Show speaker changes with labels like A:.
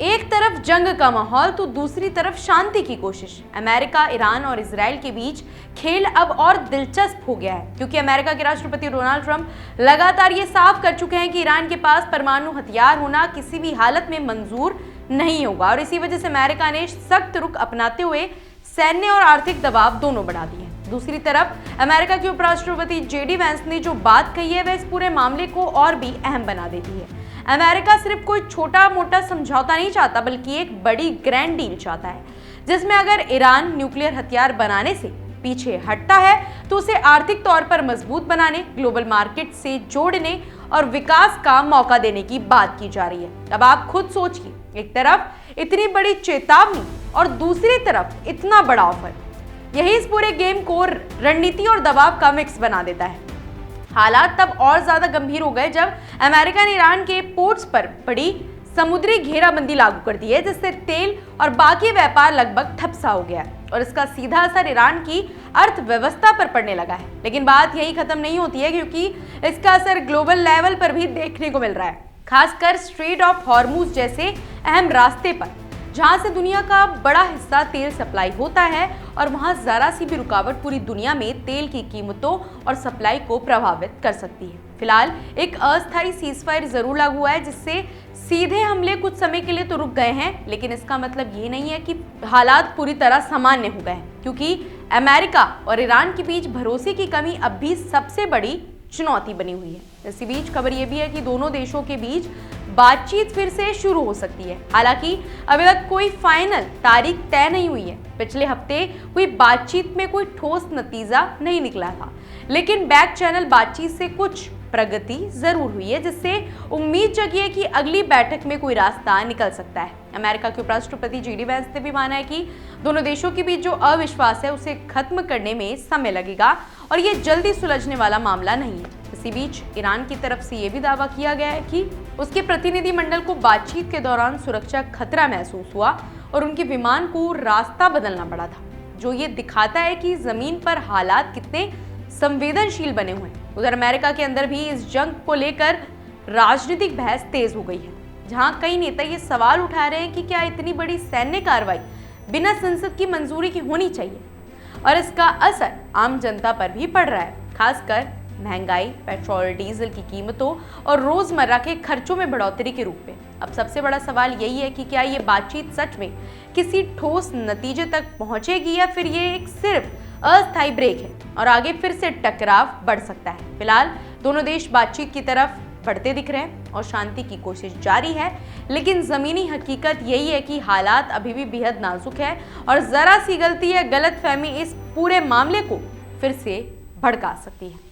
A: एक तरफ जंग का माहौल तो दूसरी तरफ शांति की कोशिश। अमेरिका, ईरान और इजराइल के बीच खेल अब और दिलचस्प हो गया है, क्योंकि अमेरिका के राष्ट्रपति डोनाल्ड ट्रंप लगातार ये साफ कर चुके हैं कि ईरान के पास परमाणु हथियार होना किसी भी हालत में मंजूर नहीं होगा। और इसी वजह से अमेरिका ने सख्त रुख अपनाते हुए सैन्य और आर्थिक दबाव दोनों बढ़ा दिए। दूसरी तरफ अमेरिका के उपराष्ट्रपति जेडी वैंस ने जो बात कही है वह इस पूरे मामले को और भी अहम बना देती है। अमेरिका सिर्फ कोई छोटा मोटा समझौता नहीं चाहता, बल्कि एक बड़ी ग्रैंड डील चाहता है, जिसमें अगर ईरान न्यूक्लियर हथियार बनाने से पीछे हटता है तो उसे आर्थिक तौर पर मजबूत बनाने, ग्लोबल मार्केट से जोड़ने और विकास का मौका देने की बात की जा रही है। अब आप खुद सोचिए, एक तरफ इतनी बड़ी चेतावनी और दूसरी तरफ इतना बड़ा ऑफर। यही इस पूरे गेम को रणनीति और दबाव का मिक्स बना देता है। हालात तब और ज्यादा गंभीर हो गए जब अमेरिका ने ईरान के पोर्ट्स पर बड़ी समुद्री घेराबंदी लागू कर दी है, जिससे तेल और बाकी व्यापार लगभग ठप सा हो गया है और इसका सीधा असर ईरान की अर्थव्यवस्था पर पड़ने लगा है। लेकिन बात यही खत्म नहीं होती है, क्योंकि इसका असर ग्लोबल लेवल पर भी देखने को मिल रहा है, खासकर स्ट्रेट ऑफ हॉर्मुज जैसे अहम रास्ते पर, जहां से दुनिया का बड़ा हिस्सा तेल सप्लाई होता है और वहां जरा सी भी रुकावट पूरी दुनिया में तेल की कीमतों और सप्लाई को प्रभावित कर सकती है। फिलहाल एक अस्थायी सीजफायर जरूर लागू हुआ है, जिससे सीधे हमले कुछ समय के लिए तो रुक गए हैं, लेकिन इसका मतलब ये नहीं है कि हालात पूरी तरह सामान्य हो गए हैं, क्योंकि अमेरिका और ईरान के बीच भरोसे की कमी अब भी सबसे बड़ी चुनौती बनी हुई है। इसी बीच खबर यह भी है कि दोनों देशों के बीच बातचीत फिर से शुरू हो सकती है। हालांकि अभी तक कोई फाइनल तारीख तय नहीं हुई है। पिछले हफ्ते हुई बातचीत में कोई ठोस नतीजा नहीं निकला था, लेकिन बैक चैनल बातचीत से कुछ प्रगति जरूर हुई है, जिससे उम्मीद जगी है कि अगली बैठक में कोई रास्ता निकल सकता है। अमेरिका के उपराष्ट्रपति जेडी वैंस ने भी माना है कि दोनों देशों के बीच जो अविश्वास है उसे खत्म करने में समय लगेगा और ये जल्दी सुलझने वाला मामला नहीं है। इसी बीच ईरान की तरफ से यह भी दावा किया गया है कि उसके प्रतिनिधिमंडल को बातचीत के दौरान सुरक्षा खतरा महसूस हुआ और उनके विमान को रास्ता बदलना पड़ा था, जो ये दिखाता है कि जमीन पर हालात कितने संवेदनशील बने हुए हैं। उधर अमेरिका के अंदर भी इस जंग को लेकर राजनीतिक बहस तेज हो गई है, जहां कई नेता ये सवाल उठा रहे हैं कि क्या इतनी बड़ी सैन्य कार्रवाई बिना संसद की मंजूरी की होनी चाहिए, और इसका असर आम जनता पर भी पड़ रहा है, खासकर महंगाई, पेट्रोल डीजल की कीमतों और रोजमर्रा के खर्चों में बढ़ोतरी के रूप में। अब सबसे बड़ा सवाल यही है कि क्या ये बातचीत सच में किसी ठोस नतीजे तक पहुंचेगी या फिर ये एक सिर्फ अस्थायी ब्रेक है और आगे फिर से टकराव बढ़ सकता है। फिलहाल दोनों देश बातचीत की तरफ बढ़ते दिख रहे हैं और शांति की कोशिश जारी है, लेकिन जमीनी हकीकत यही है कि हालात अभी भी बेहद नाजुक है और जरा सी गलती या गलतफहमी इस पूरे मामले को फिर से भड़का सकती है।